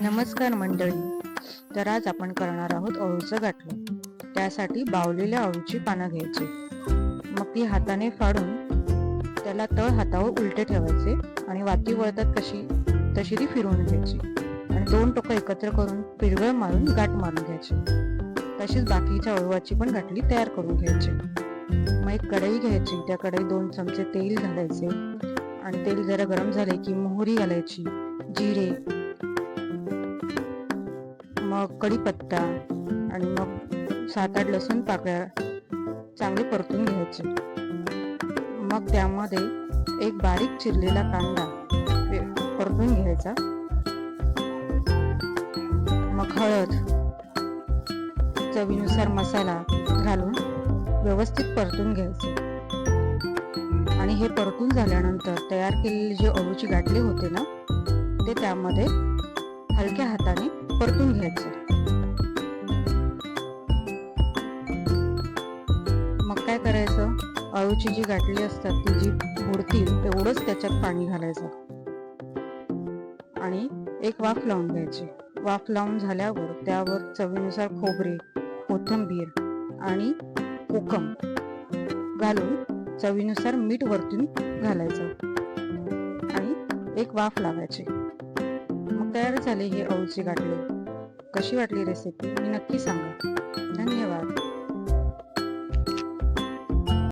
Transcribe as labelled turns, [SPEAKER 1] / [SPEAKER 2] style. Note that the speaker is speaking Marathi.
[SPEAKER 1] नमस्कार मंडळी. तर आज आपण करणार आहोत अळूचं गाठलं. त्यासाठी बावलेल्या अळूची पानं घ्यायची, मग ती हाताने फाडून त्याला तळ हातावर उलटे ठेवायचे आणि वाती वळतात तशी ती फिरवून घ्यायची आणि दोन टोकं एकत्र करून पिरगळ मारून गाठ मारून घ्यायची. तशीच बाकीच्या अळूची पण गाठली तयार करून घ्यायची. मग एक कढई घ्यायची, त्या कढईत 2 चमचे तेल घालायचे आणि तेल जरा गरम झाले की मोहरी घालायची, जिरे, मग कढीपत्ता आणि मग 7-8 लसूण पाकळ्या चांगले परतून घ्यायचे. मग त्यामध्ये एक बारीक चिरलेला कांदा परतून घ्यायचा. मग हळद, चवीनुसार मसाला घालून व्यवस्थित परतून घ्यायचे आणि हे परतून झाल्यानंतर तयार केलेले जे अळूची गाठले होते ना, ते त्यामध्ये हलक्या हाताने परतून घ्यायचे. मग काय करायचं, अळूची जी गाठली असतात ती जी बुडतील तेवढंच त्याच्यात पाणी घालायचं आणि एक वाफ लावून घ्यायची. वाफ लावून झाल्यावर त्यावर चवीनुसार खोबरे, कोथिंबीर आणि कोकम घालून चवीनुसार मीठ वरतून घालायचं आणि एक वाफ लावायची. मग तयार झाले हे अळूचे गाठले. कशी वाटली रेसिपी मी नक्की सांगा. धन्यवाद.